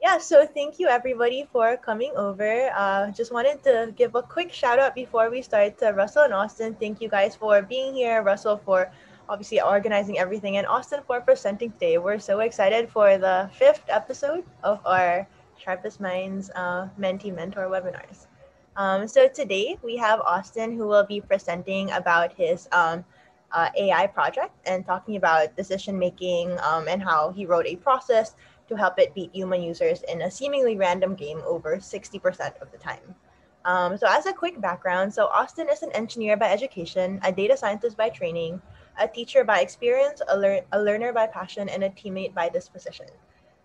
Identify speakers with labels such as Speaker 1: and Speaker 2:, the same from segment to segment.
Speaker 1: Yeah, so thank you everybody for coming over. Just wanted to give a quick shout out before we start to Russell and Austin. Thank you guys for being here. Russell for obviously organizing everything, and Austin for presenting today. We're so excited for the fifth episode of our Sharpest Minds Mentee Mentor webinars. So today we have Austin who will be presenting about his AI project and talking about decision making and how he wrote a process to help it beat human users in a seemingly random game over 60% of the time. So as a quick background, so Austin is an engineer by education, a data scientist by training, a teacher by experience, a learner by passion, and a teammate by disposition.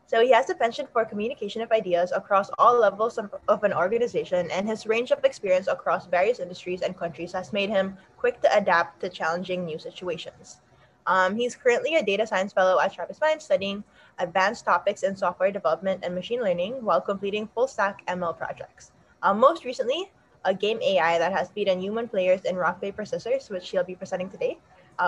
Speaker 1: So he has a penchant for communication of ideas across all levels of an organization, and his range of experience across various industries and countries has made him quick to adapt to challenging new situations. He's currently a data science fellow at SharpestMinds studying advanced topics in software development and machine learning while completing full stack ML projects. Most recently, a game AI that has beaten human players in rock, paper, scissors, which he'll be presenting today,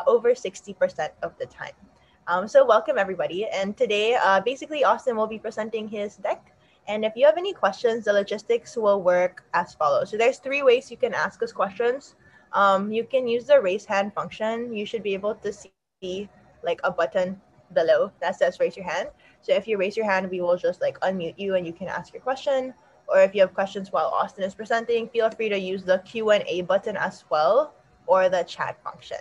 Speaker 1: over 60% of the time. So welcome everybody. And today, basically Austin will be presenting his deck. And if you have any questions, the logistics will work as follows. So there's three ways you can ask us questions. You can use the raise hand function. You should be able to see like a button below that says raise your hand. So if you raise your hand, we will just like unmute you and you can ask your question. Or if you have questions while Austin is presenting, feel free to use the Q&A button as well or the chat function.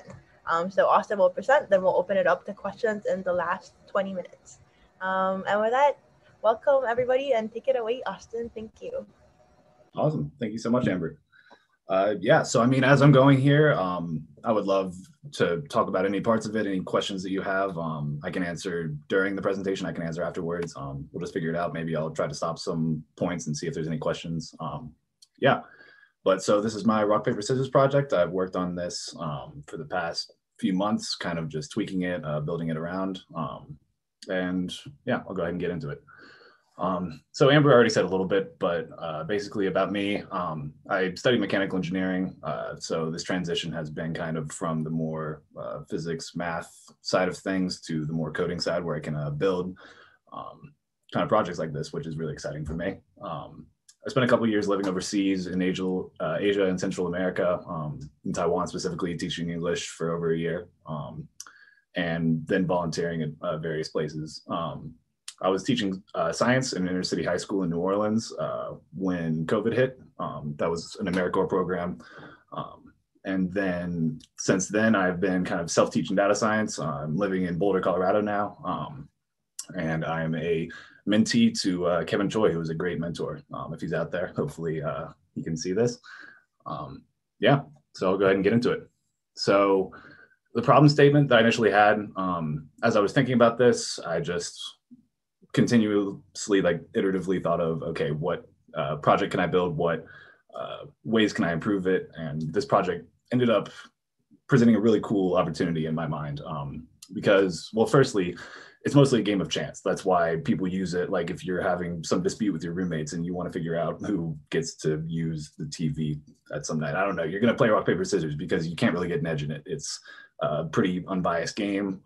Speaker 1: So Austin will present, then we'll open it up to questions in the last 20 minutes. And with that, welcome everybody and take it away, Austin. Thank you.
Speaker 2: Awesome. Thank you so much, Amber. Yeah, so I mean, as I'm going here, I would love to talk about any parts of it, any questions that you have. I can answer during the presentation, I can answer afterwards. We'll just figure it out. Maybe I'll try to stop some points and see if there's any questions. Yeah, but so this is my rock, paper, scissors project. I've worked on this for the past few months, kind of just tweaking it, building it around. And yeah, I'll go ahead and get into it. So Amber already said a little bit, but basically about me, I studied mechanical engineering. So this transition has been kind of from the more physics, math side of things to the more coding side where I can build kind of projects like this, which is really exciting for me. I spent a couple of years living overseas in Asia and Central America, in Taiwan specifically, teaching English for over a year, and then volunteering at various places. I was teaching science in an inner city high school in New Orleans when COVID hit. That was an AmeriCorps program. And then since then, I've been kind of self-teaching data science. I'm living in Boulder, Colorado now. And I'm a mentee to Kevin Choi, who is a great mentor. If he's out there, hopefully he can see this. Yeah, so I'll go ahead and get into it. So the problem statement that I initially had, as I was thinking about this, I just continuously, like iteratively thought of, okay, what project can I build? What ways can I improve it? And this project ended up presenting a really cool opportunity in my mind because, well, firstly, it's mostly a game of chance. That's why people use it. Like if you're having some dispute with your roommates and you want to figure out who gets to use the TV at some night, I don't know, you're going to play rock, paper, scissors because you can't really get an edge in it. It's a pretty unbiased game.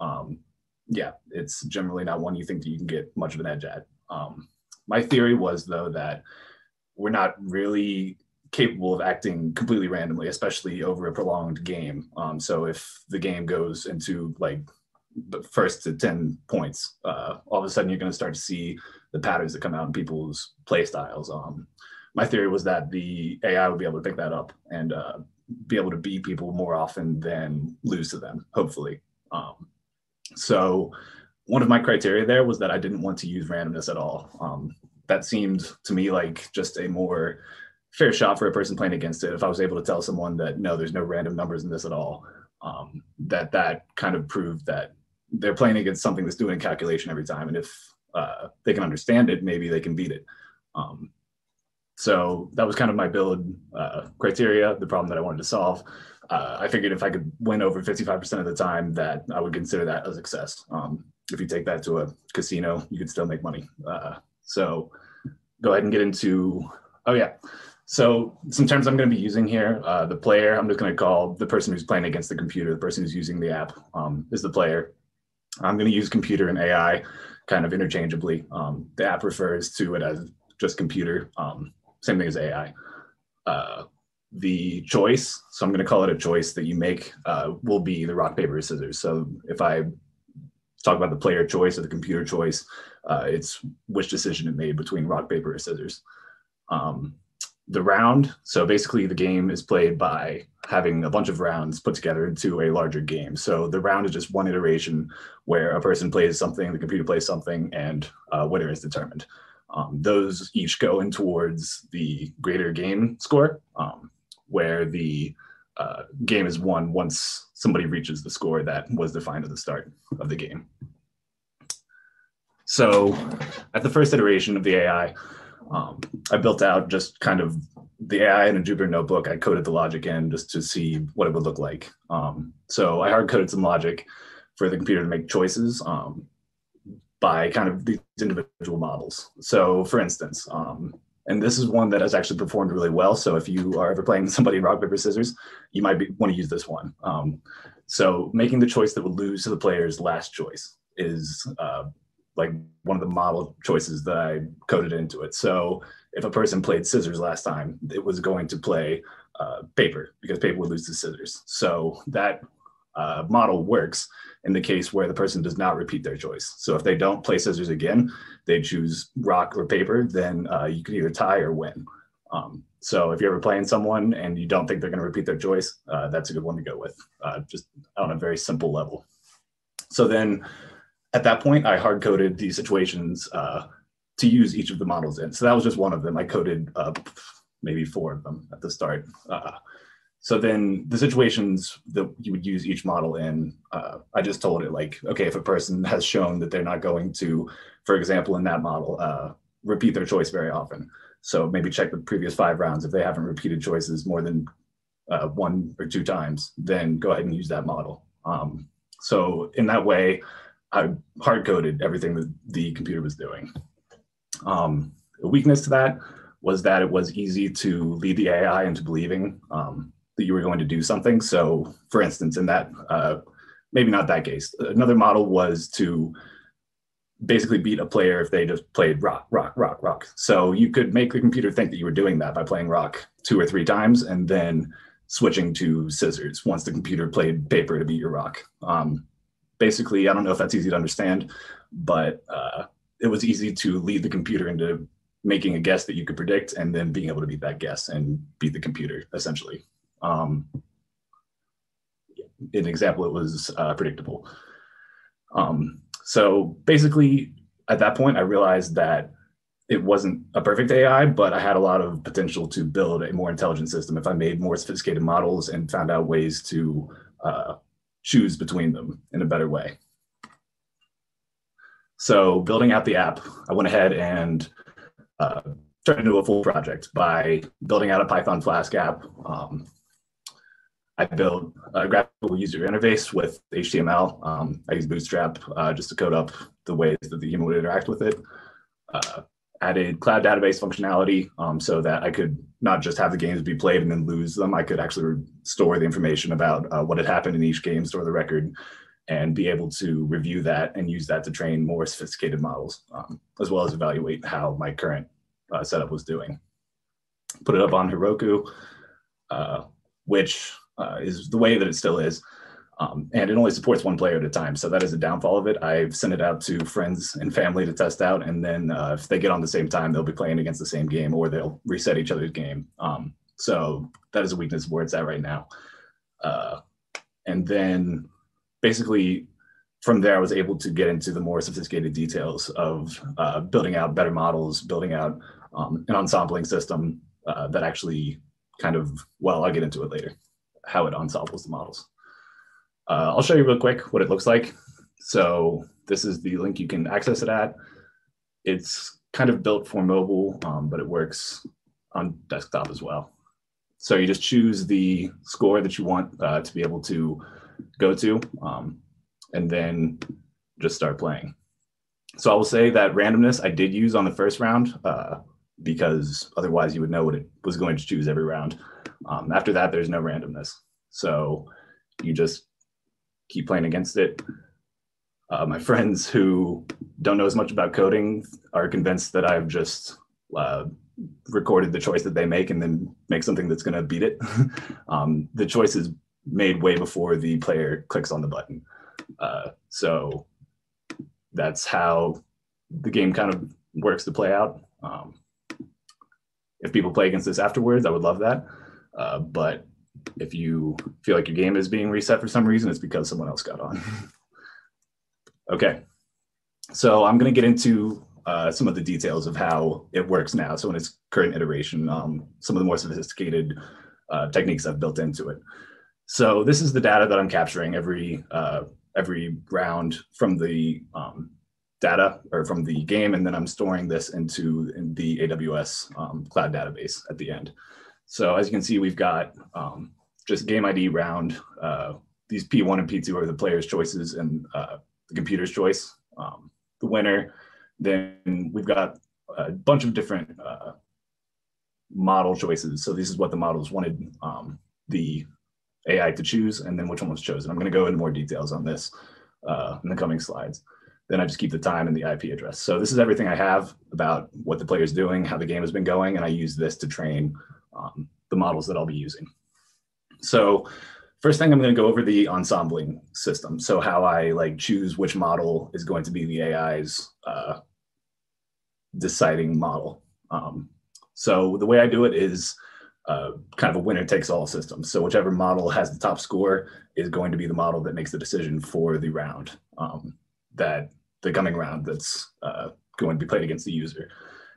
Speaker 2: Yeah, it's generally not one you think that you can get much of an edge at. My theory was, though, that we're not really capable of acting completely randomly, especially over a prolonged game. So if the game goes into like the first to 10 points, all of a sudden you're going to start to see the patterns that come out in people's play styles. My theory was that the AI would be able to pick that up and be able to beat people more often than lose to them, hopefully. So one of my criteria there was that I didn't want to use randomness at all. That seemed to me like just a more fair shot for a person playing against it. If I was able to tell someone that, no, there's no random numbers in this at all, that kind of proved that they're playing against something that's doing a calculation every time. And if they can understand it, maybe they can beat it. So that was kind of my build criteria, the problem that I wanted to solve. I figured if I could win over 55% of the time, that I would consider that a success. If you take that to a casino, you could still make money. So go ahead and get into, oh yeah. So some terms I'm going to be using here, the player, I'm just going to call the person who's playing against the computer, the person who's using the app is the player. I'm going to use computer and AI kind of interchangeably. The app refers to it as just computer, same thing as AI. The choice, so I'm going to call it a choice that you make, will be the rock, paper, or scissors. So if I talk about the player choice or the computer choice, it's which decision it made between rock, paper, or scissors. The round, so basically the game is played by having a bunch of rounds put together into a larger game. So the round is just one iteration where a person plays something, the computer plays something, and a winner is determined. Those each go in towards the greater game score, where the game is won once somebody reaches the score that was defined at the start of the game. So at the first iteration of the AI, I built out just kind of the AI in a Jupyter notebook. I coded the logic in just to see what it would look like. So I hard coded some logic for the computer to make choices by kind of these individual models. So for instance, and this is one that has actually performed really well. So if you are ever playing somebody rock, paper, scissors, you might want to use this one. So making the choice that would lose to the player's last choice is like one of the model choices that I coded into it. So if a person played scissors last time, it was going to play paper because paper would lose to scissors. So that model works in the case where the person does not repeat their choice. So if they don't play scissors again, they choose rock or paper, then you can either tie or win. So if you're ever playing someone and you don't think they're going to repeat their choice, that's a good one to go with, just on a very simple level. So then at that point, I hard coded these situations to use each of the models in. So that was just one of them. I coded maybe 4 of them at the start. So then the situations that you would use each model in, I just told it like, okay, if a person has shown that they're not going to, for example, in that model, repeat their choice very often. So maybe check the previous 5 rounds. If they haven't repeated choices more than 1 or 2 times, then go ahead and use that model. So in that way, I hard coded everything that the computer was doing. A weakness to that was that it was easy to lead the AI into believing that you were going to do something. So for instance, in that, maybe not that case, another model was to basically beat a player if they just played rock, rock, rock, rock. So you could make the computer think that you were doing that by playing rock 2 or 3 times and then switching to scissors once the computer played paper to beat your rock. Basically, I don't know if that's easy to understand, but it was easy to lead the computer into making a guess that you could predict and then being able to beat that guess and beat the computer, essentially. In an example, it was predictable. So basically, at that point, I realized that it wasn't a perfect AI, but I had a lot of potential to build a more intelligent system if I made more sophisticated models and found out ways to choose between them in a better way. So building out the app, I went ahead and turned into a full project by building out a Python Flask app. I built a graphical user interface with HTML. I used Bootstrap just to code up the ways that the human would interact with it. Added cloud database functionality so that I could not just have the games be played and then lose them. I could actually store the information about what had happened in each game, store the record, and be able to review that and use that to train more sophisticated models, as well as evaluate how my current setup was doing. Put it up on Heroku, which is the way that it still is. And it only supports 1 player at a time. So that is a downfall of it. I've sent it out to friends and family to test out. And then if they get on the same time, they'll be playing against the same game or they'll reset each other's game. So that is a weakness where it's at right now. And then basically from there, I was able to get into the more sophisticated details of building out better models, building out an ensembling system that actually kind of, well, I'll get into it later, how it ensembles the models. I'll show you real quick what it looks like. So this is the link you can access it at. It's kind of built for mobile, but it works on desktop as well. So you just choose the score that you want to be able to go to, and then just start playing. So I will say that randomness I did use on the first round because otherwise you would know what it was going to choose every round. After that, there's no randomness. So you just keep playing against it. My friends who don't know as much about coding are convinced that I've just recorded the choice that they make and then make something that's going to beat it. The choice is made way before the player clicks on the button. So that's how the game kind of works to play out. If people play against this afterwards, I would love that. But if you feel like your game is being reset for some reason, it's because someone else got on. Okay, so I'm going to get into some of the details of how it works now. So in its current iteration, some of the more sophisticated techniques I've built into it. So this is the data that I'm capturing every round from the data or from the game, and then I'm storing this into the AWS cloud database at the end. So as you can see, we've got just game ID round. These P1 and P2 are the player's choices and the computer's choice, the winner. Then we've got a bunch of different model choices. So this is what the models wanted the AI to choose, and then which one was chosen. I'm going to go into more details on this in the coming slides. Then I just keep the time and the IP address. So this is everything I have about what the player's doing, how the game has been going, and I use this to train the models that I'll be using. So first thing, I'm going to go over the ensembling system. So how I choose which model is going to be the AI's deciding model. So the way I do it is kind of a winner takes all system. So whichever model has the top score is going to be the model that makes the decision for the round, that the coming round that's going to be played against the user.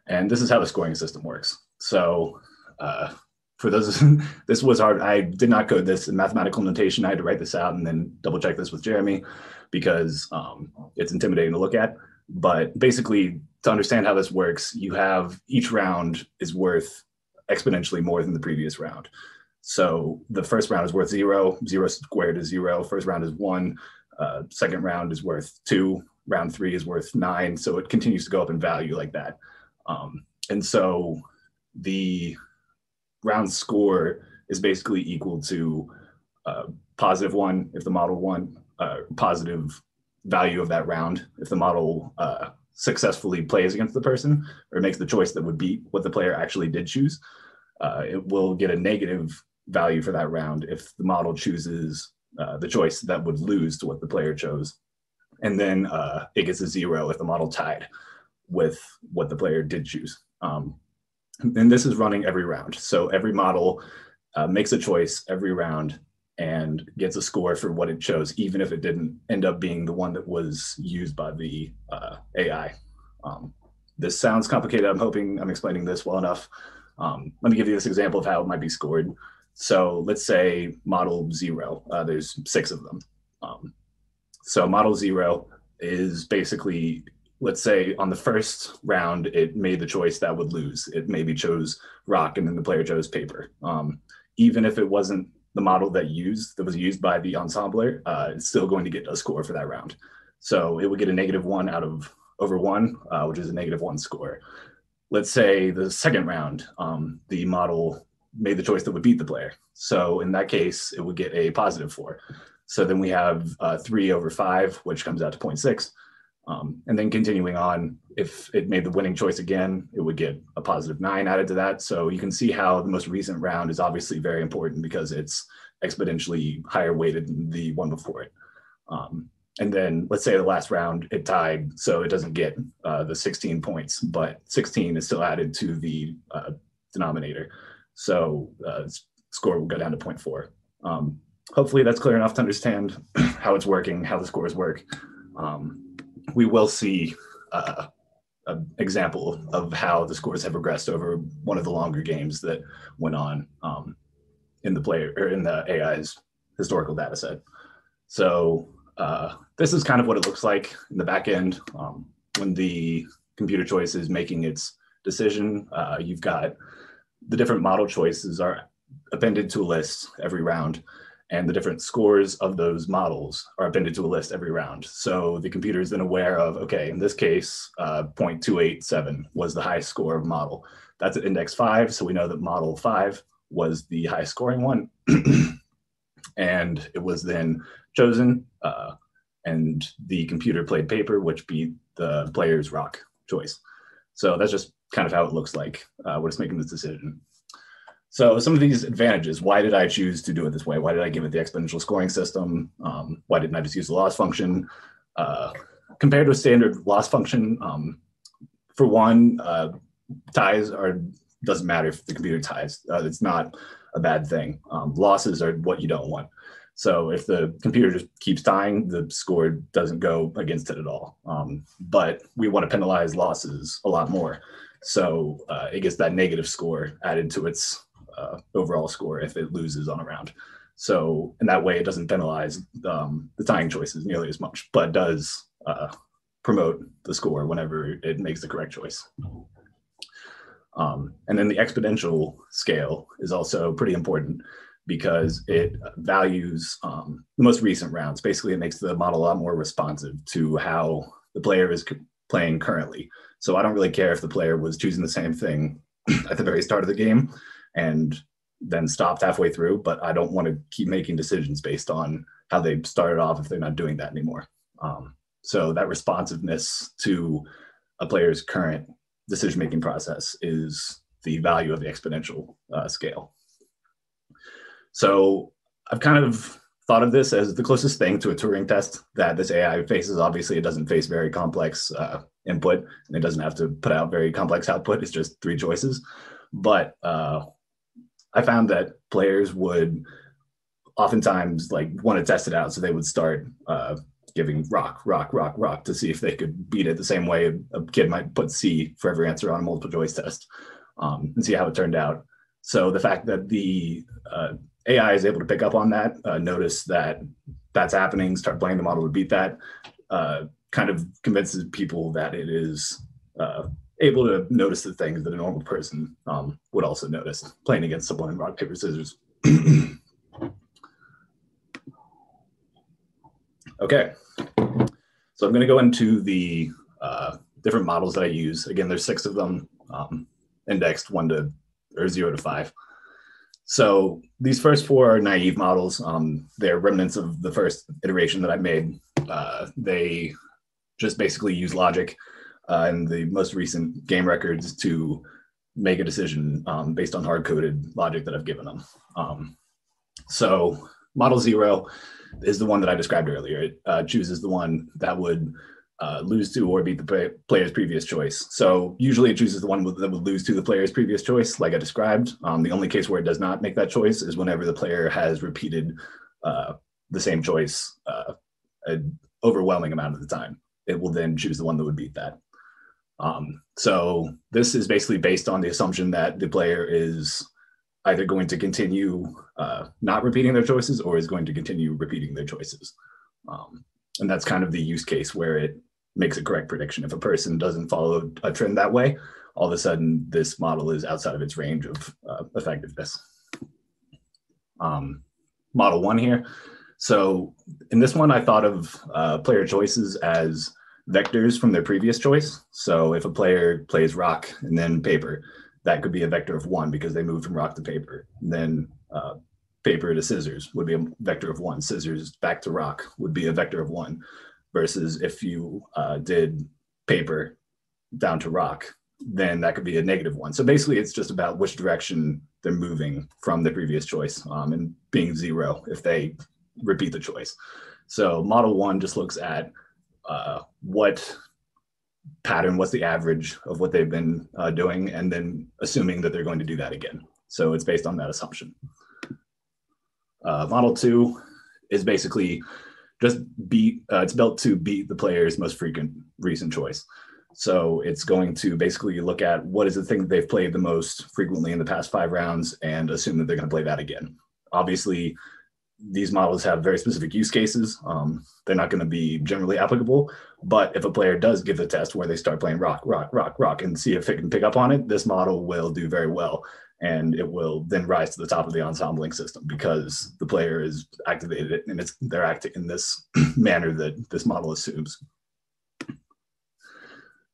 Speaker 2: And this is how the scoring system works. So for those, this was hard. I did not code this in mathematical notation. I had to write this out and then double check this with Jeremy because it's intimidating to look at. But basically, to understand how this works, you have each round is worth exponentially more than the previous round. So the first round is worth 0, 0 squared is 0. First round is 1. Second round is worth 2. Round 3 is worth 9. So it continues to go up in value like that. And so the round score is basically equal to +1 if the model won, positive value of that round if the model successfully plays against the person or makes the choice that would beat what the player actually did choose. It will get a negative value for that round if the model chooses the choice that would lose to what the player chose. And then it gets a 0 if the model tied with what the player did choose. And this is running every round. So every model makes a choice every round and gets a score for what it chose, even if it didn't end up being the one that was used by the AI. This sounds complicated. I'm hoping I'm explaining this well enough. Let me give you this example of how it might be scored. So let's say model 0, there's 6 of them. So model 0 is basically, let's say on the first round, it made the choice that would lose. It maybe chose rock and then the player chose paper. Even if it wasn't the model that was used by the ensembler, it's still going to get a score for that round. So it would get a -1 out of over 1, which is a -1 score. Let's say the second round, the model made the choice that would beat the player. So in that case, it would get a +4. So then we have 3 over 5, which comes out to 0.6. And then continuing on, if it made the winning choice again, it would get a +9 added to that. So you can see how the most recent round is obviously very important because it's exponentially higher weighted than the one before it. And then let's say the last round it tied, so it doesn't get the 16 points, but 16 is still added to the denominator. So score will go down to 0.4. Hopefully that's clear enough to understand how it's working, how the scores work. We will see an example of how the scores have progressed over one of the longer games that went on in the AI's historical data set. So this is kind of what it looks like in the back end when the computer choice is making its decision. You've got the different model choices are appended to a list every round, and the different scores of those models are appended to a list every round. So the computer is then aware of, okay, in this case, 0.287 was the highest score of model. That's at index 5, so we know that model 5 was the highest scoring one. And it was then chosen, and the computer played paper, which beat the player's rock choice. So that's just kind of how it looks like when it's making this decision. So some of these advantages, why did I choose to do it this way? Why did I give it the exponential scoring system? Why didn't I just use the loss function? Compared to a standard loss function, for one, ties doesn't matter if the computer ties. It's not a bad thing. Losses are what you don't want. So if the computer just keeps tying, the score doesn't go against it at all. But we want to penalize losses a lot more. So it gets that negative score added to its overall score if it loses on a round. So in that way, it doesn't penalize the tying choices nearly as much, but does promote the score whenever it makes the correct choice. And then the exponential scale is also pretty important because it values the most recent rounds. Basically, it makes the model a lot more responsive to how the player is playing currently. So I don't really care if the player was choosing the same thing at the very start of the game and then stopped halfway through, but I don't want to keep making decisions based on how they started off if they're not doing that anymore. So that responsiveness to a player's current decision-making process is the value of the exponential scale. So I've kind of thought of this as the closest thing to a Turing test that this AI faces. Obviously, it doesn't face very complex input, and it doesn't have to put out very complex output. It's just 3 choices. But I found that players would oftentimes want to test it out. So they would start giving rock to see if they could beat it the same way a kid might put C for every answer on a multiple choice test and see how it turned out. So the fact that the AI is able to pick up on that, notice that that's happening, start playing the model to beat that, kind of convinces people that it is able to notice the things that a normal person would also notice playing against someone in rock, paper, scissors. Okay, so I'm going to go into the different models that I use. Again, there's 6 of them, indexed 0 to 5. So these first 4 are naive models. They're remnants of the first iteration that I made. They just basically use logic and the most recent game records to make a decision based on hard-coded logic that I've given them. So model 0 is the one that I described earlier. It chooses the one that would lose to or beat the player's previous choice. So usually it chooses the one that would lose to the player's previous choice, like I described. The only case where it does not make that choice is whenever the player has repeated the same choice an overwhelming amount of the time. It will then choose the one that would beat that. So this is basically based on the assumption that the player is either going to continue not repeating their choices or is going to continue repeating their choices. And that's kind of the use case where it makes a correct prediction. If a person doesn't follow a trend that way, all of a sudden this model is outside of its range of effectiveness. Model 1 here. So in this one, I thought of player choices as vectors from their previous choice. So if a player plays rock and then paper, that could be a vector of 1 because they moved from rock to paper. And then paper to scissors would be a vector of 1. Scissors back to rock would be a vector of 1. Versus if you did paper down to rock, then that could be a -1. So basically it's just about which direction they're moving from the previous choice and being 0 if they repeat the choice. So model 1 just looks at what pattern, what's the average of what they've been doing, and then assuming that they're going to do that again. So it's based on that assumption. Model 2 is basically just it's built to beat the player's most frequent recent choice. So it's going to basically look at what is the thing that they've played the most frequently in the past 5 rounds and assume that they're going to play that again. Obviously, these models have very specific use cases. They're not going to be generally applicable, but if a player does give a test where they start playing rock, and see if it can pick up on it, this model will do very well. And it will then rise to the top of the ensembling system because the player is activated and they're acting in this manner that this model assumes.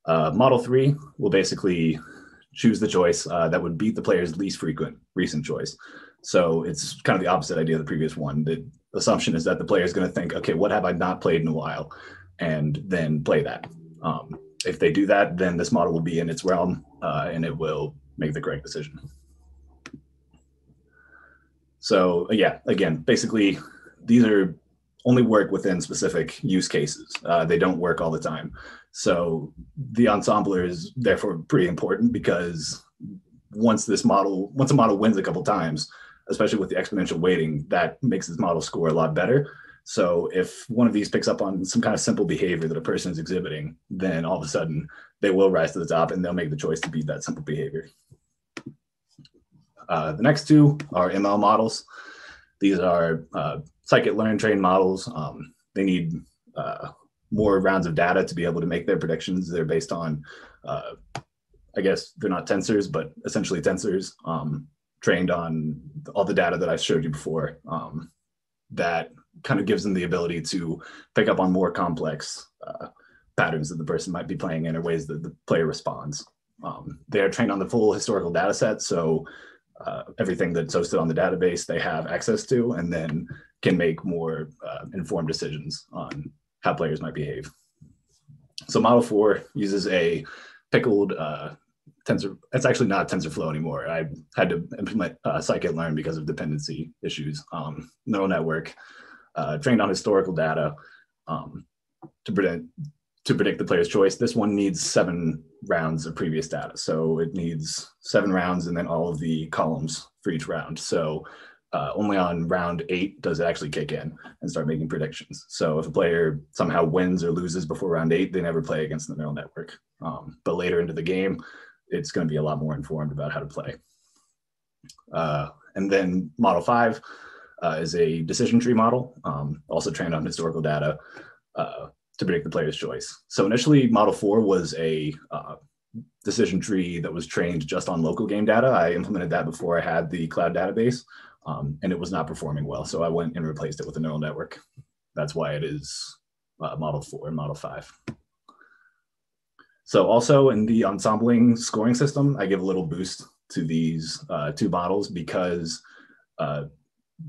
Speaker 2: Model 3 will basically choose the choice that would beat the player's least frequent recent choice. So it's kind of the opposite idea of the previous one, that assumption is that the player is going to think, okay, what have I not played in a while? And then play that. If they do that, then this model will be in its realm and it will make the correct decision. So yeah, again, basically, these are only work within specific use cases. They don't work all the time. So the ensembler is therefore pretty important, because once a model wins a couple times, especially with the exponential weighting, that makes this model score a lot better. So if one of these picks up on some kind of simple behavior that a person is exhibiting, then all of a sudden they will rise to the top and they'll make the choice to beat that simple behavior. The next two are ML models. These are scikit-learn trained models. They need more rounds of data to be able to make their predictions. They're based on, I guess they're not tensors, but essentially tensors trained on all the data that I showed you before. That kind of gives them the ability to pick up on more complex patterns that the person might be playing in, or ways that the player responds. They are trained on the full historical data set, so everything that's hosted on the database they have access to, and then can make more informed decisions on how players might behave. So Model 4 uses a pickled tensor. It's actually not TensorFlow anymore. I had to implement scikit-learn because of dependency issues. Neural network trained on historical data to predict the player's choice. This one needs 7 rounds of previous data. So it needs 7 rounds and then all of the columns for each round. So only on round 8 does it actually kick in and start making predictions. So if a player somehow wins or loses before round 8, they never play against the neural network. But later into the game, it's going to be a lot more informed about how to play. And then Model 5 is a decision tree model, also trained on historical data to predict the player's choice. So initially, Model 4 was a decision tree that was trained just on local game data. I implemented that before I had the cloud database, and it was not performing well. So I went and replaced it with a neural network. That's why it is Model 4 and Model 5. So also in the ensembling scoring system, I give a little boost to these 2 models, because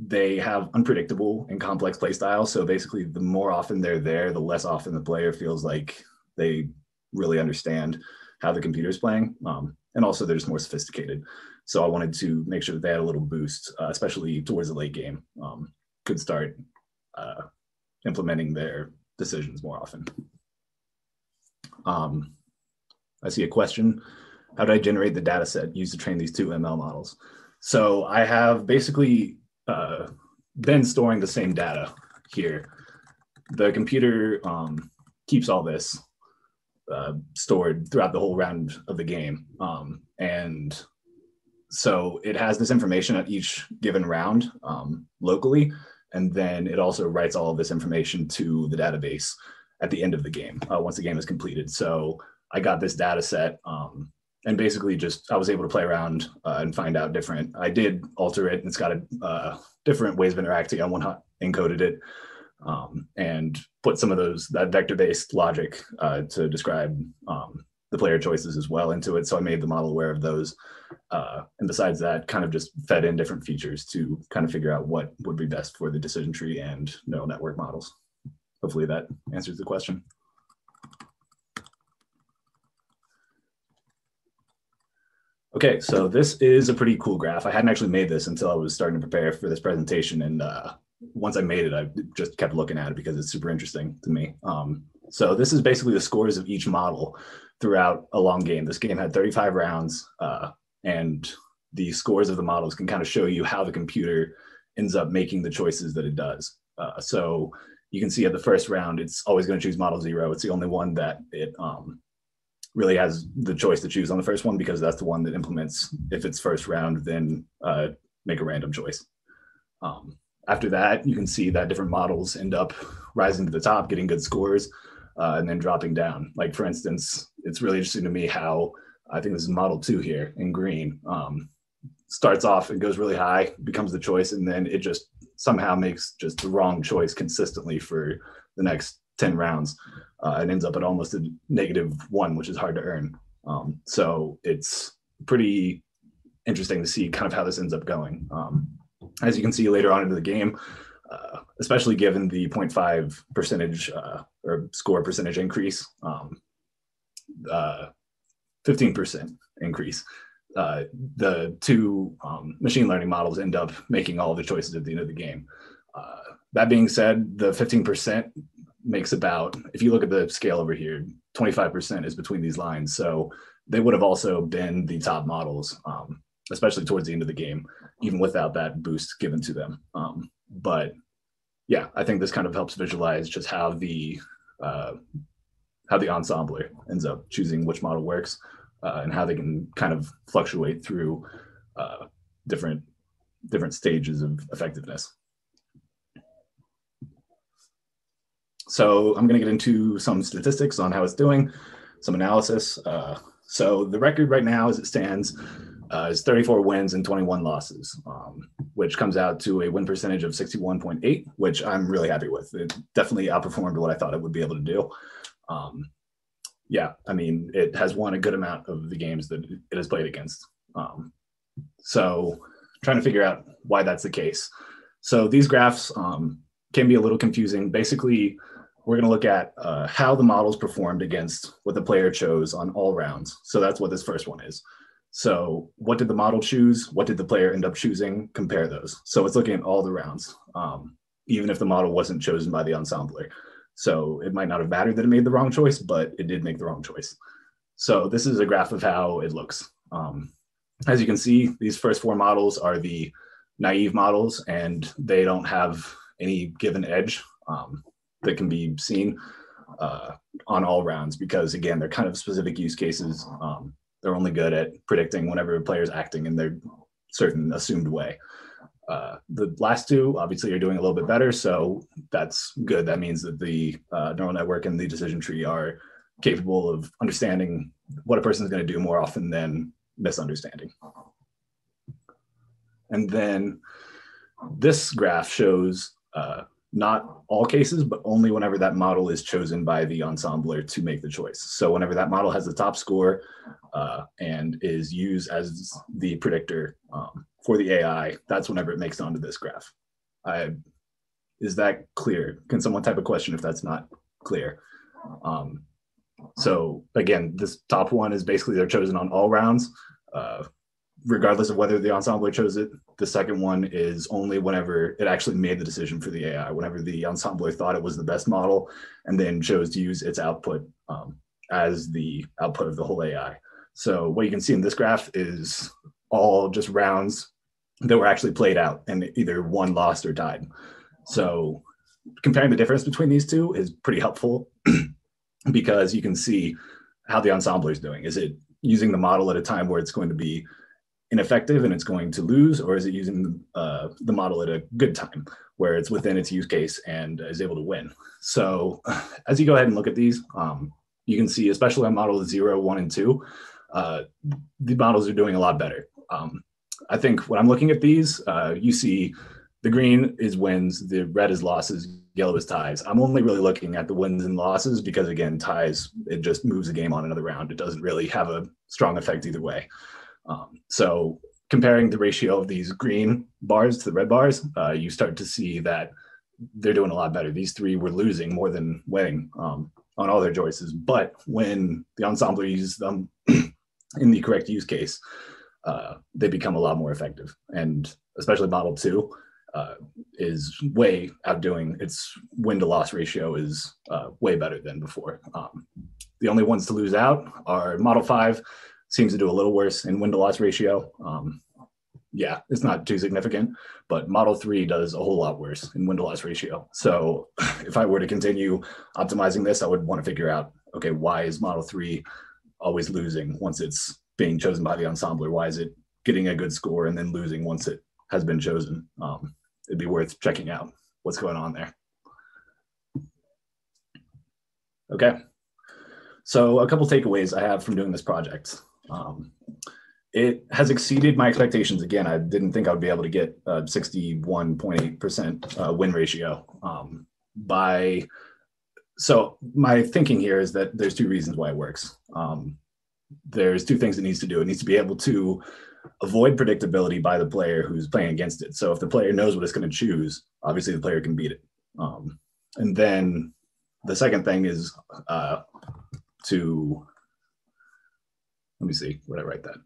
Speaker 2: they have unpredictable and complex play styles. So basically, the more often they're there, the less often the player feels like they really understand how the computer is playing. And also, they're just more sophisticated. So I wanted to make sure that they had a little boost, especially towards the late game, could start implementing their decisions more often. I see a question. How did I generate the data set used to train these 2 ML models? So I have basically been storing the same data here. The computer keeps all this stored throughout the whole round of the game. And so it has this information at each given round locally, and then it also writes all of this information to the database at the end of the game, once the game is completed. So I got this data set, and basically I was able to play around and find out I did alter it, and it's got different ways of interacting. I one-hot encoded it and put some of that vector-based logic to describe the player choices as well into it. So I made the model aware of those. And besides that, kind of just fed in different features to kind of figure out what would be best for the decision tree and neural network models. Hopefully that answers the question. Okay, so this is a pretty cool graph. I hadn't actually made this until I was starting to prepare for this presentation. And once I made it, I just kept looking at it because it's super interesting to me. So this is basically the scores of each model throughout a long game. This game had 35 rounds, and the scores of the models can kind of show you how the computer ends up making the choices that it does. So you can see at the first round, it's always going to choose model 0. It's the only one that it really has the choice to choose on the first one, because that's the one that implements, if it's first round, then make a random choice. After that, you can see that different models end up rising to the top, getting good scores, and then dropping down. Like, for instance, it's really interesting to me how, I think this is model 2 here in green, starts off and goes really high, becomes the choice, and then it just somehow makes just the wrong choice consistently for the next 10 rounds. And ends up at almost a -1, which is hard to earn. So it's pretty interesting to see kind of how this ends up going. As you can see later on into the game, especially given the 0.5 percentage or score percentage increase, 15% increase. The two machine learning models end up making all the choices at the end of the game. That being said, the 15% makes about, if you look at the scale over here, 25% is between these lines. So they would have also been the top models, especially towards the end of the game, even without that boost given to them. But yeah, I think this kind of helps visualize just how the ensembler ends up choosing which model works, and how they can kind of fluctuate through different stages of effectiveness. So I'm going to get into some statistics on how it's doing, some analysis. So the record right now, as it stands, is 34 wins and 21 losses, which comes out to a win percentage of 61.8, which I'm really happy with. It definitely outperformed what I thought it would be able to do. Yeah, I mean, it has won a good amount of the games that it has played against. So trying to figure out why that's the case. So these graphs can be a little confusing. Basically, we're going to look at how the models performed against what the player chose on all rounds. So that's what this first one is. So what did the model choose? What did the player end up choosing? Compare those. So it's looking at all the rounds, even if the model wasn't chosen by the ensembler. So it might not have mattered that it made the wrong choice, but it did make the wrong choice. So this is a graph of how it looks. As you can see, these first four models are the naive models, and they don't have any given edge that can be seen on all rounds because, again, they're kind of specific use cases. They're only good at predicting whenever a player is acting in their certain assumed way. The last two obviously are doing a little bit better, so that's good. That means that the neural network and the decision tree are capable of understanding what a person is going to do more often than misunderstanding. And then this graph shows not all cases, but only whenever that model is chosen by the ensembler to make the choice. So whenever that model has the top score and is used as the predictor for the AI, that's whenever it makes it onto this graph. Is that clear? Can someone type a question if that's not clear? So again, this top one is basically they're chosen on all rounds, regardless of whether the ensembler chose it. The second one is only whenever it actually made the decision for the AI, whenever the ensembler thought it was the best model and then chose to use its output as the output of the whole AI. So what you can see in this graph is all just rounds that were actually played out and either won, lost, or tied. So comparing the difference between these two is pretty helpful because you can see how the ensembler is doing. Is it using the model at a time where it's going to be ineffective and it's going to lose, or is it using the model at a good time where it's within its use case and is able to win? So as you go ahead and look at these, you can see, especially on models 0, 1, and 2, the models are doing a lot better. I think when I'm looking at these, you see the green is wins, the red is losses, yellow is ties. I'm only really looking at the wins and losses because, again, ties, it just moves the game on another round. It doesn't really have a strong effect either way. So comparing the ratio of these green bars to the red bars, you start to see that they're doing a lot better. These three were losing more than winning on all their choices. But when the ensembler uses them in the correct use case, they become a lot more effective. And especially model 2 is way outdoing. Its win to loss ratio is way better than before. The only ones to lose out are model 5 seems to do a little worse in win to loss ratio. Yeah, it's not too significant, but model 3 does a whole lot worse in win to loss ratio. So if I were to continue optimizing this, I would want to figure out, okay, why is model 3 always losing once it's being chosen by the ensembler? Why is it getting a good score and then losing once it has been chosen? It'd be worth checking out what's going on there. Okay, so a couple takeaways I have from doing this project. It has exceeded my expectations. Again, I didn't think I would be able to get a 61.8% win ratio. So my thinking here is that there's two reasons why it works. There's two things it needs to do. It needs to be able to avoid predictability by the player who's playing against it. So if the player knows what it's going to choose, obviously the player can beat it. And then the second thing is to, let me see, where did I write that?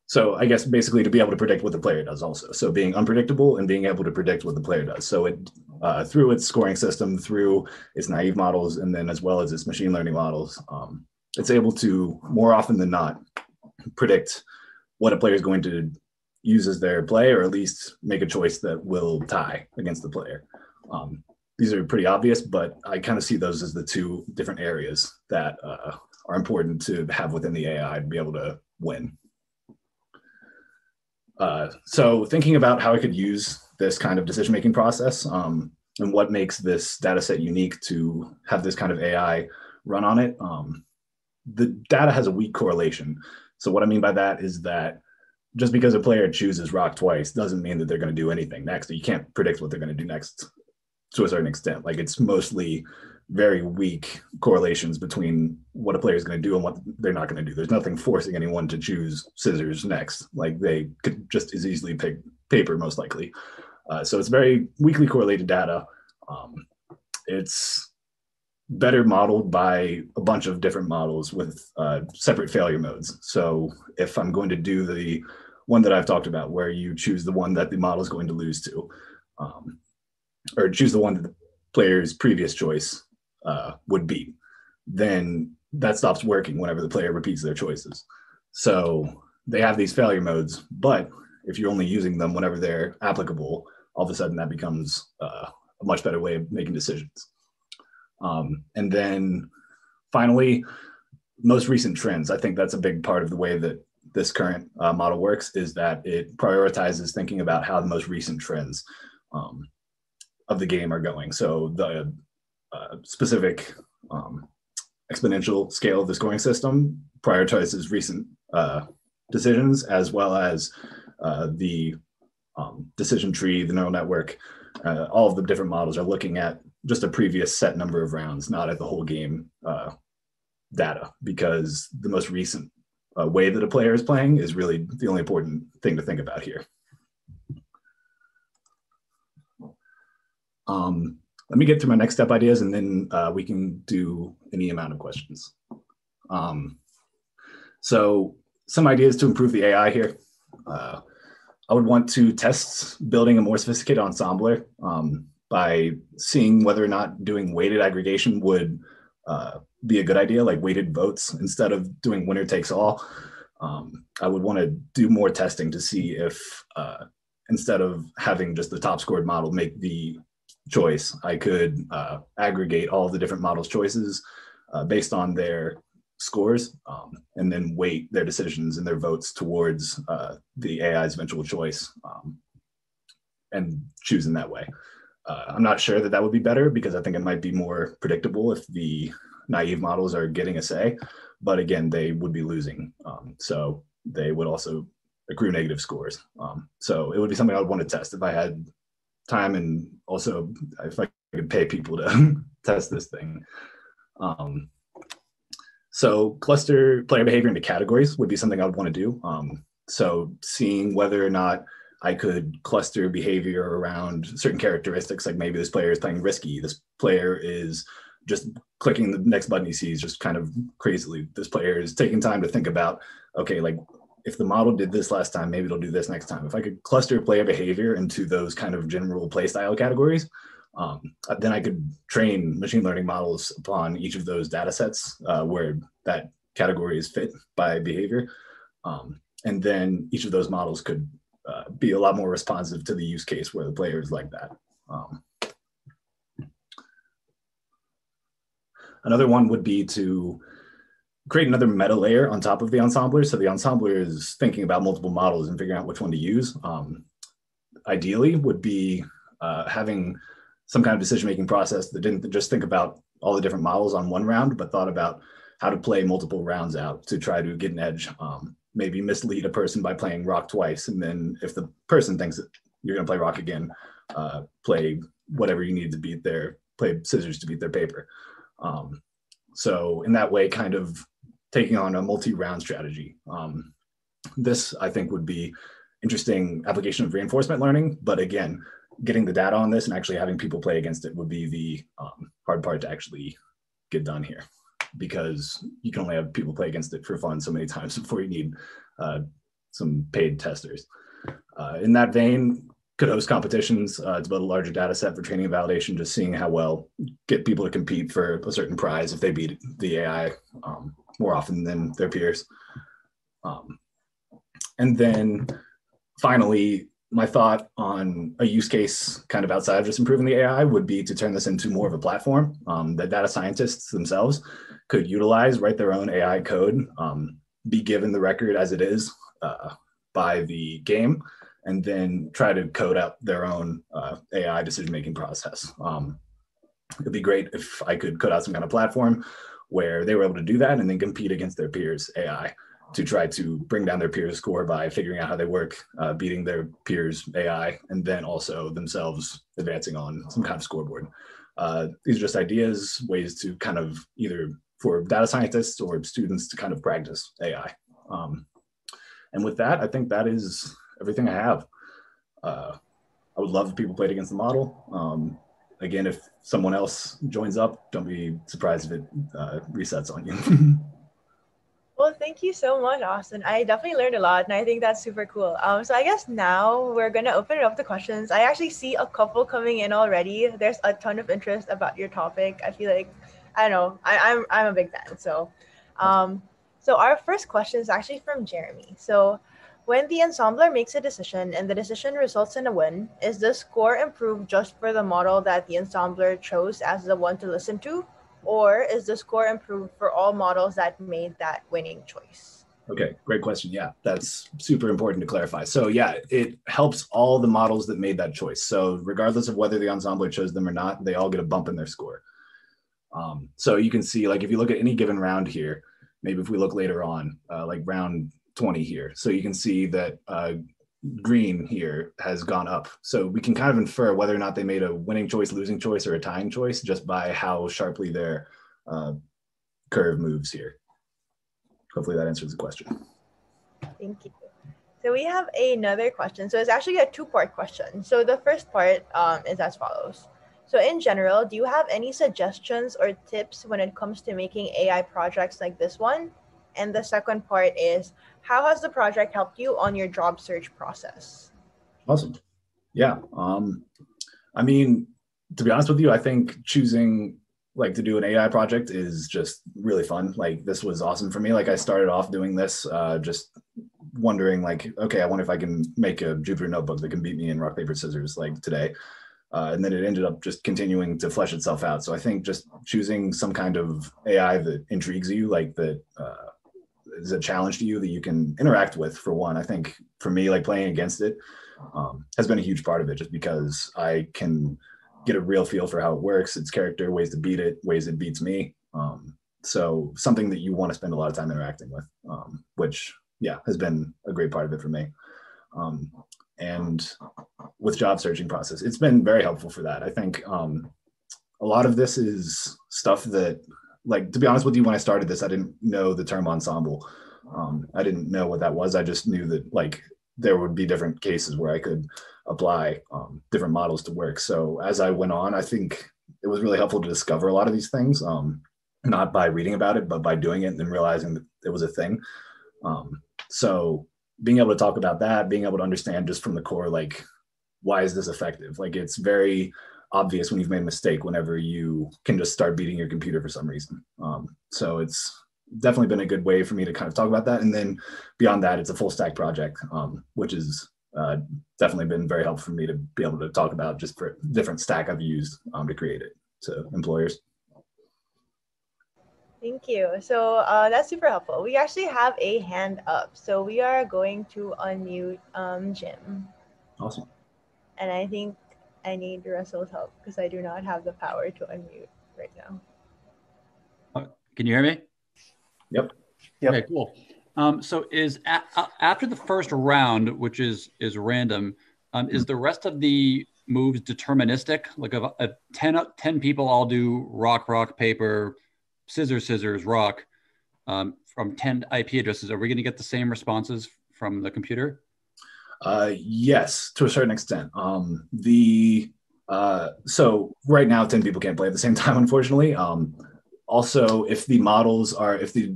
Speaker 2: So I guess basically to be able to predict what the player does also. So being unpredictable and being able to predict what the player does. So it through its scoring system, through its naive models, and then as well as its machine learning models, it's able to more often than not predict what a player is going to use as their play, or at least make a choice that will tie against the player. These are pretty obvious, but I kind of see those as the two different areas that are important to have within the AI to be able to win. So thinking about how I could use this kind of decision-making process and what makes this data set unique to have this kind of AI run on it, the data has a weak correlation. So what I mean by that is that just because a player chooses rock twice doesn't mean that they're going to do anything next. You can't predict what they're going to do next to a certain extent. Like, it's mostly very weak correlations between what a player is going to do and what they're not going to do. There's nothing forcing anyone to choose scissors next. Like, they could just as easily pick paper, most likely. So it's very weakly correlated data. It's better modeled by a bunch of different models with separate failure modes. So if I'm going to do the one that I've talked about, where you choose the one that the model is going to lose to, or choose the one that the player's previous choice would beat, then that stops working whenever the player repeats their choices. So they have these failure modes, but if you're only using them whenever they're applicable, all of a sudden that becomes a much better way of making decisions. And then finally, most recent trends. I think that's a big part of the way that this current model works, is that it prioritizes thinking about how the most recent trends of the game are going. So the specific exponential scale of the scoring system prioritizes recent decisions, as well as the decision tree, the neural network. All of the different models are looking at just a previous set number of rounds, not at the whole game data, because the most recent way that a player is playing is really the only important thing to think about here. Let me get through my next step ideas, and then we can do any amount of questions. So some ideas to improve the AI here. I would want to test building a more sophisticated ensembler by seeing whether or not doing weighted aggregation would be a good idea, like weighted votes, instead of doing winner takes all. I would want to do more testing to see if instead of having just the top scored model make the choice, I could aggregate all the different models' choices based on their scores, and then weight their decisions and their votes towards the AI's eventual choice, and choose in that way. I'm not sure that that would be better, because I think it might be more predictable if the naive models are getting a say, but again, they would be losing. So they would also accrue negative scores. So it would be something I would want to test if I had time, and also if I could pay people to test this thing. So cluster player behavior into categories would be something I would want to do. So seeing whether or not I could cluster behavior around certain characteristics, like maybe this player is playing risky, this player is just clicking the next button he sees just kind of crazily, this player is taking time to think about, okay, like if the model did this last time, maybe it'll do this next time. If I could cluster player behavior into those kind of general play style categories, then I could train machine learning models upon each of those data sets where that category is fit by behavior. And then each of those models could be a lot more responsive to the use case where the player is like that. Another one would be to create another meta layer on top of the ensembler. So the ensembler is thinking about multiple models and figuring out which one to use. Ideally would be having some kind of decision-making process that didn't just think about all the different models on one round, but thought about how to play multiple rounds out to try to get an edge. Maybe mislead a person by playing rock twice, and then if the person thinks that you're going to play rock again, play whatever you need to beat play scissors to beat their paper. So in that way, kind of taking on a multi-round strategy. This, I think, would be interesting application of reinforcement learning, but again, getting the data on this and actually having people play against it would be the hard part to actually get done here, because you can only have people play against it for fun so many times before you need some paid testers. In that vein, could host competitions to build a larger data set for training and validation, just seeing how well, get people to compete for a certain prize if they beat the AI more often than their peers. And then finally, my thought on a use case kind of outside of just improving the AI would be to turn this into more of a platform that data scientists themselves could utilize, write their own AI code, be given the record as it is by the game, and then try to code out their own AI decision-making process. It'd be great if I could code out some kind of platform where they were able to do that and then compete against their peers' AI to try to bring down their peers' score by figuring out how they work, beating their peers' AI, and then also themselves advancing on some kind of scoreboard. These are just ideas, ways to kind of either for data scientists or students to kind of practice AI. And with that, I think that is everything I have. I would love if people played against the model. Again, if someone else joins up, don't be surprised if it resets on you.
Speaker 1: Well, thank you so much, Austin. I definitely learned a lot, and I think that's super cool. So I guess now we're gonna open it up to questions. I actually see a couple coming in already. There's a ton of interest about your topic. I feel like, I don't know, I'm a big fan. So, so our first question is actually from Jeremy. So, when the ensembler makes a decision and the decision results in a win, is the score improved just for the model that the ensembler chose as the one to listen to? Or is the score improved for all models that made that winning choice?
Speaker 2: Okay, great question. Yeah, that's super important to clarify. So yeah, it helps all the models that made that choice. So regardless of whether the ensembler chose them or not, they all get a bump in their score. So you can see, like, if you look at any given round here, maybe if we look later on, like round 20 here, so you can see that green here has gone up. So we can kind of infer whether or not they made a winning choice, losing choice, or a tying choice just by how sharply their curve moves here. Hopefully that answers the question.
Speaker 1: Thank you. So we have another question. So it's actually a two-part question. So the first part is as follows. So in general, do you have any suggestions or tips when it comes to making AI projects like this one? And the second part is, how has the project helped you on your job search process?
Speaker 2: Awesome. Yeah. I mean, to be honest with you, I think choosing like to do an AI project is just really fun. Like this was awesome for me. Like I started off doing this, just wondering like, okay, I wonder if I can make a Jupyter notebook that can beat me in rock, paper, scissors like today. And then it ended up just continuing to flesh itself out. So I think just choosing some kind of AI that intrigues you, like that is a challenge to you that you can interact with, for one. I think for me, like playing against it has been a huge part of it, just because I can get a real feel for how it works, its character, ways to beat it, ways it beats me. So something that you want to spend a lot of time interacting with, which yeah, has been a great part of it for me. And with job searching process, it's been very helpful for that. I think a lot of this is stuff that, like, to be honest with you, when I started this, I didn't know the term ensemble. I didn't know what that was. I just knew that like there would be different cases where I could apply different models to work. So as I went on, I think it was really helpful to discover a lot of these things, not by reading about it, but by doing it and then realizing that it was a thing. So being able to talk about that, being able to understand just from the core, like, why is this effective? Like, it's very obvious when you've made a mistake whenever you can just start beating your computer for some reason. So it's definitely been a good way for me to kind of talk about that. And then beyond that, it's a full stack project, which is definitely been very helpful for me to be able to talk about just for different stack I've used to create it to employers.
Speaker 1: Thank you. So that's super helpful. We actually have a hand up. So we are going to unmute Jim.
Speaker 2: Awesome.
Speaker 1: And I think I need Russell's help because I do not have the power to unmute right now.
Speaker 3: Can you hear me?
Speaker 2: Yep.
Speaker 3: Okay, cool. So is after the first round, which is random, is the rest of the moves deterministic? Like if 10 people all do rock, rock, paper, scissors, scissors, rock, from 10 IP addresses, are we going to get the same responses from the computer?
Speaker 2: Yes, to a certain extent. So right now 10 people can't play at the same time, unfortunately. Also, if the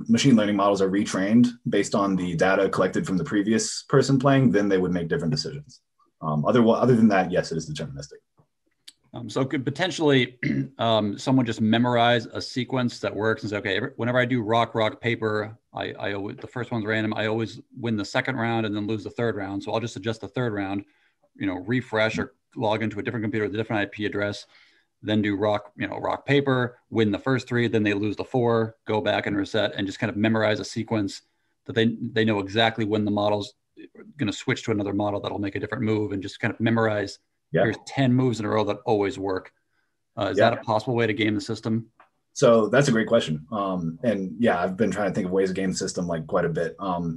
Speaker 2: machine learning models are retrained based on the data collected from the previous person playing, then they would make different decisions. Other than that, yes, it is deterministic.
Speaker 3: So could potentially someone just memorize a sequence that works and say, okay, whenever I do rock, paper, I always, the first one's random. I always win the second round and then lose the third round. So I'll just adjust the third round, refresh or log into a different computer with a different IP address, then do rock, paper, win the first three, then they lose the four, go back and reset, and just kind of memorize a sequence that they know exactly when the model's going to switch to another model that'll make a different move, and just kind of memorize. Yeah. Here's 10 moves in a row that always work. Is that a possible way to game the system?
Speaker 2: So that's a great question. And yeah, I've been trying to think of ways to game the system like quite a bit.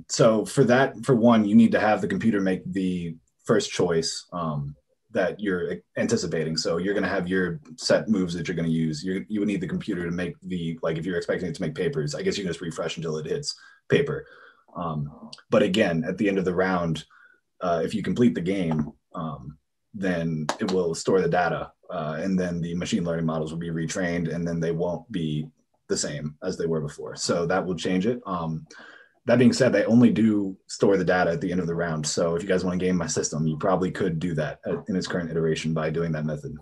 Speaker 2: So for one, you need to have the computer make the first choice that you're anticipating. So you're going to have your set moves that you're going to use. You would need the computer to make if you're expecting it to make papers, I guess you can just refresh until it hits paper. But again, at the end of the round, if you complete the game, then it will store the data, and then the machine learning models will be retrained, and then they won't be the same as they were before. So that will change it. That being said, they only do store the data at the end of the round. So if you guys want to game my system, you probably could do that in its current iteration by doing that method.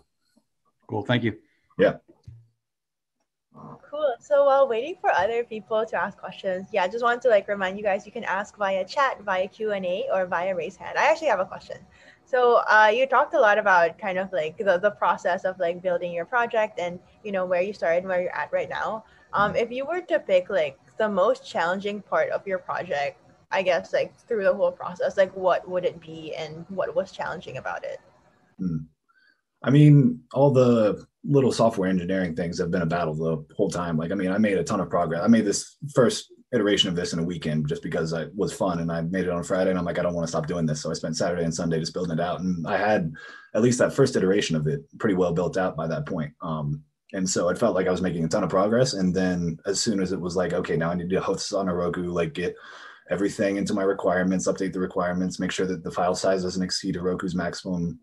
Speaker 3: Cool, thank you.
Speaker 2: Yeah.
Speaker 1: Cool. So while waiting for other people to ask questions, I just wanted to remind you guys, you can ask via chat, via Q&A, or via raise hand. I actually have a question. So you talked a lot about kind of the process of building your project and where you started and where you're at right now. If you were to pick the most challenging part of your project, I guess through the whole process, what would it be and what was challenging about it?
Speaker 2: I mean, all the little software engineering things have been a battle the whole time. I made a ton of progress. I made this first iteration of this in a weekend just because it was fun, and I made it on Friday, and I'm like, I don't want to stop doing this. So I spent Saturday and Sunday just building it out, and I had at least that first iteration of it pretty well built out by that point. And so it felt like I was making a ton of progress. And then as soon as it was okay, now I need to host this on a Roku, get everything into my requirements, update the requirements, make sure that the file size doesn't exceed a Roku's maximum,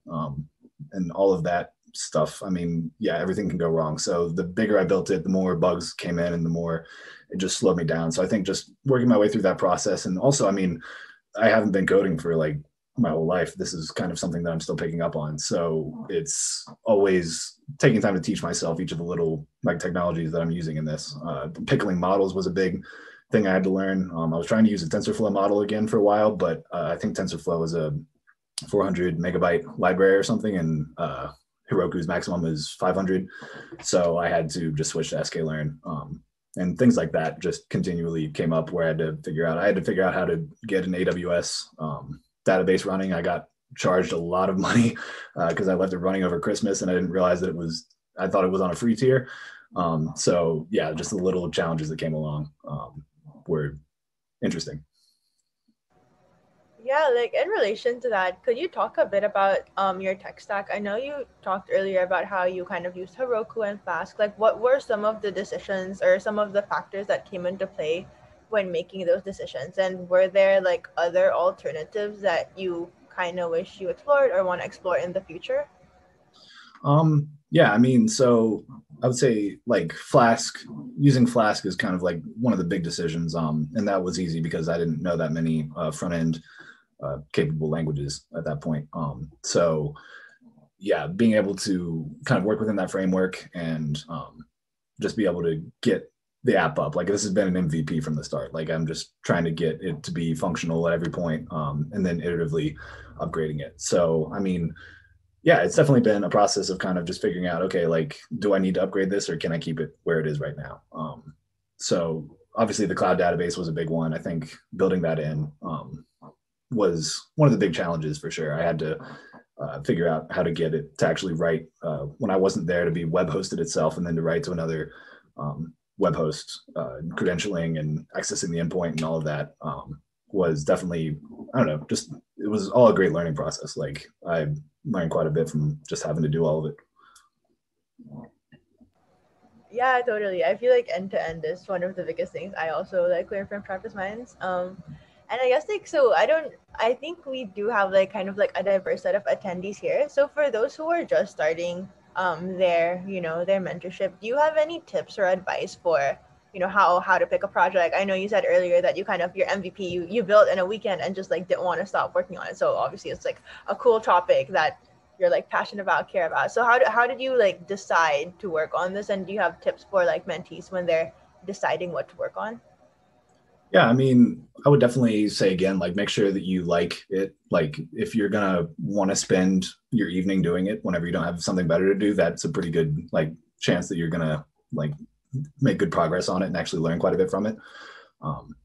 Speaker 2: and all of that stuff. I mean, yeah, everything can go wrong. So the bigger I built it, the more bugs came in and the more it just slowed me down. So I think just working my way through that process. And also, I mean, I haven't been coding for my whole life. This is kind of something that I'm still picking up on. So it's always taking time to teach myself each of the little technologies that I'm using in this. Pickling models was a big thing I had to learn. I was trying to use a TensorFlow model again for a while, but I think TensorFlow is a 400 megabyte library or something, and Heroku's maximum is 500. So I had to just switch to sklearn. And things like that just continually came up where I had to figure out how to get an AWS database running. I got charged a lot of money because I left it running over Christmas, and I didn't realize that I thought it was on a free tier. So yeah, just the little challenges that came along were interesting.
Speaker 1: Yeah, in relation to that, could you talk a bit about your tech stack? I know you talked earlier about how you kind of used Heroku and Flask. What were some of the decisions or some of the factors that came into play when making those decisions? And were there other alternatives that you kind of wish you explored or want to explore in the future?
Speaker 2: Yeah, I mean, so I would say using Flask is kind of one of the big decisions. And that was easy because I didn't know that many front end capable languages at that point. So yeah, being able to kind of work within that framework and just be able to get the app up. This has been an MVP from the start. I'm just trying to get it to be functional at every point, and then iteratively upgrading it. So, I mean, yeah, it's definitely been a process of kind of just figuring out, okay, do I need to upgrade this or can I keep it where it is right now? So obviously the cloud database was a big one. I think building that in was one of the big challenges for sure. I had to figure out how to get it to actually write when I wasn't there, to be web hosted itself, and then to write to another web host, credentialing and accessing the endpoint and all of that was definitely, I don't know, just it was all a great learning process. I learned quite a bit from just having to do all of it.
Speaker 1: Yeah, totally. I feel end to end is one of the biggest things I also learned from SharpestMinds. And I guess so I I think we do have like kind of like a diverse set of attendees here. So for those who are just starting their, their mentorship, do you have any tips or advice for, how to pick a project? I know you said earlier that you kind of your MVP you built in a weekend and just like didn't want to stop working on it. So obviously it's like a cool topic that you're like passionate about, care about. So how did you like decide to work on this, and do you have tips for like mentees when they're deciding what to work on?
Speaker 2: Yeah, I mean, I would definitely say again, like make sure that you like it. Like if you're gonna want to spend your evening doing it whenever you don't have something better to do, that's a pretty good like chance that you're gonna like make good progress on it and actually learn quite a bit from it. Um,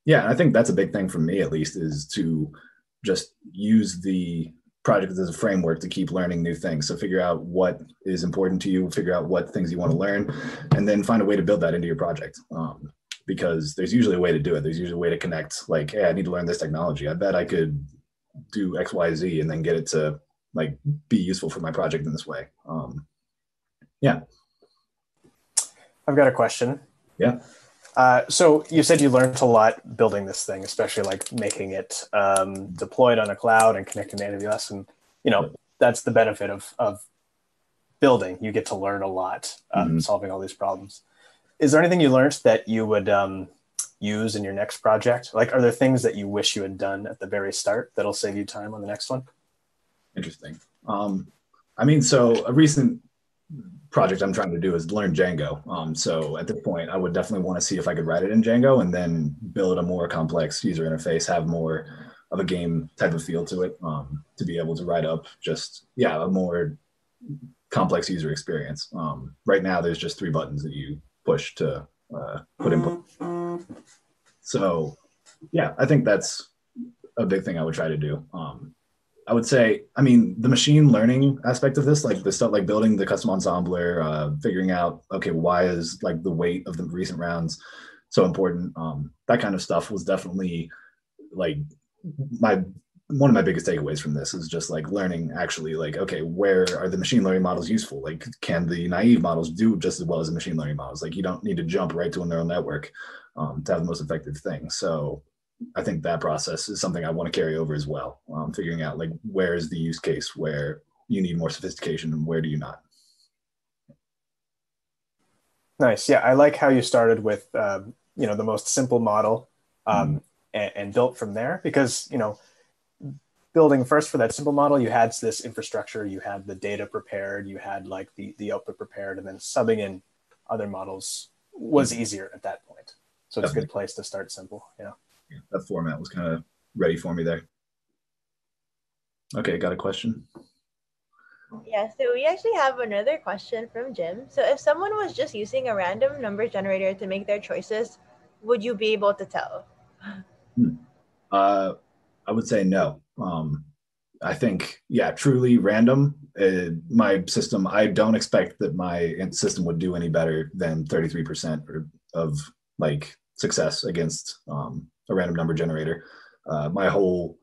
Speaker 2: yeah, I think that's a big thing for me at least, is to just use the project as a framework to keep learning new things. So figure out what is important to you, figure out what things you want to learn, and then find a way to build that into your project. Because there's usually a way to do it. There's usually a way to connect, like, hey, I need to learn this technology. I bet I could do X, Y, Z, and then get it to like be useful for my project in this way. Yeah.
Speaker 4: I've got a question.
Speaker 2: Yeah.
Speaker 4: So you said you learned a lot building this thing, especially like making it deployed on a cloud and connecting to AWS. And, that's the benefit of building. You get to learn a lot, solving all these problems. Is there anything you learned that you would use in your next project? Like, are there things that you wish you had done at the very start that'll save you time on the next one?
Speaker 2: Interesting. I mean, so a recent project I'm trying to do is learn Django. So at this point, I would definitely want to see if I could write it in Django and then build a more complex user interface, have more of a game type of feel to it, to be able to write up just, a more complex user experience. Right now, there's just 3 buttons that you push to put input. So yeah, I think that's a big thing I would try to do. I would say, I mean, the machine learning aspect of this, like the stuff like building the custom ensembler, figuring out, okay, why is like the weight of the recent rounds so important? That kind of stuff was definitely like one of my biggest takeaways from this is just like learning actually like, okay, where are the machine learning models useful? Like, can the naive models do just as well as the machine learning models? Like, you don't need to jump right to a neural network to have the most effective thing. So I think that process is something I want to carry over as well. Figuring out like, where is the use case where you need more sophistication and where do you not?
Speaker 4: Nice. Yeah. I like how you started with, the most simple model and built from there, because, building first for that simple model, you had this infrastructure, you had the data prepared, you had like the output prepared, and then subbing in other models was easier at that point. So it's a good place to start simple. Yeah.
Speaker 2: That format was kind of ready for me there. Okay, got a question?
Speaker 1: Yeah, so we actually have another question from Jim. So if someone was just using a random number generator to make their choices, would you be able to tell?
Speaker 2: I would say no. I think, truly random. My system, I don't expect that my system would do any better than 33% of like success against a random number generator. My whole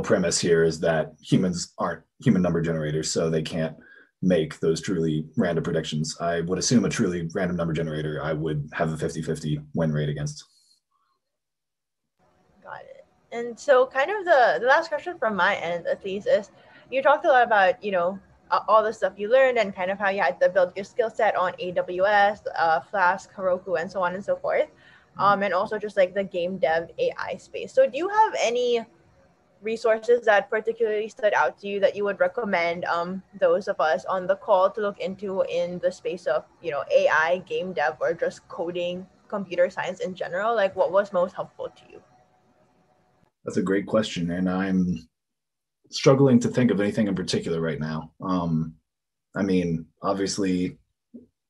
Speaker 2: premise here is that humans aren't human number generators, so they can't make those truly random predictions. I would assume a truly random number generator, I would have a 50-50 win rate against.
Speaker 1: Got it. And so kind of the last question from my end, at least, is you talked a lot about, all the stuff you learned and kind of how you had to build your skill set on AWS, Flask, Heroku, and so on and so forth. And also just like the game dev AI space. So do you have any resources that particularly stood out to you that you would recommend those of us on the call to look into in the space of, AI, game dev, or just coding, computer science in general? Like, what was most helpful to you?
Speaker 2: That's a great question, and I'm struggling to think of anything in particular right now. I mean, obviously,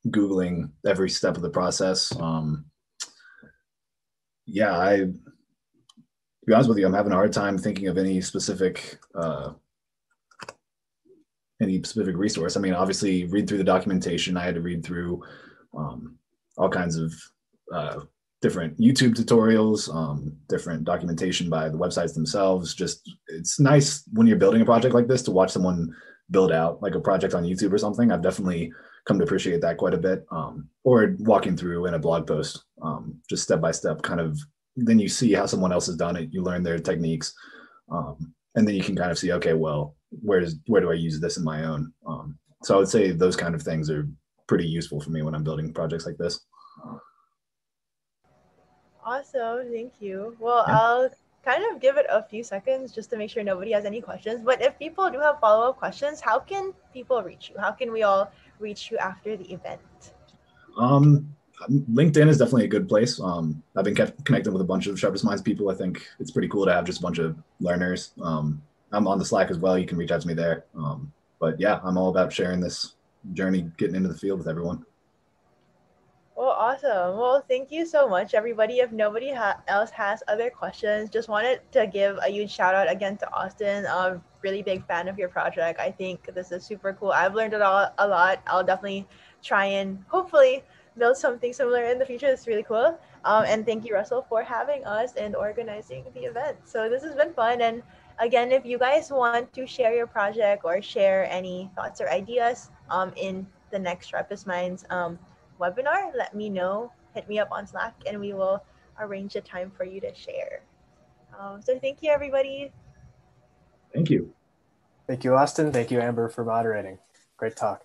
Speaker 2: Googling every step of the process. To be honest with you, I'm having a hard time thinking of any specific resource. I mean, obviously, read through the documentation. I had to read through all kinds of different YouTube tutorials, different documentation by the websites themselves. Just, it's nice when you're building a project like this to watch someone build out like a project on YouTube or something. I've definitely come to appreciate that quite a bit. Or walking through in a blog post, just step by step, kind of then you see how someone else has done it. You learn their techniques, and then you can kind of see, okay, well, where do I use this in my own? So I would say those kind of things are pretty useful for me when I'm building projects like this.
Speaker 1: Awesome, thank you. Well,
Speaker 2: Yeah.
Speaker 1: I'll kind of give it a few seconds just to make sure nobody has any questions. But if people do have follow-up questions, how can people reach you? How can we all reach you after the event?
Speaker 2: LinkedIn is definitely a good place. I've been connected with a bunch of SharpestMinds people. I think it's pretty cool to have just a bunch of learners. I'm on the Slack as well. You can reach out to me there. But yeah, I'm all about sharing this journey, getting into the field with everyone.
Speaker 1: Well, awesome. Well, thank you so much, everybody. If nobody else has other questions, just wanted to give a huge shout out again to Austin. I'm a really big fan of your project. I think this is super cool. I've learned a lot. I'll definitely try and hopefully build something similar in the future. It's really cool. And thank you, Russell, for having us and organizing the event. So this has been fun. And again, if you guys want to share your project or share any thoughts or ideas in the next Sharpest Minds webinar, let me know. Hit me up on Slack and we will arrange a time for you to share. So thank you, everybody.
Speaker 2: Thank you.
Speaker 4: Thank you, Austin. Thank you, Amber, for moderating. Great talk.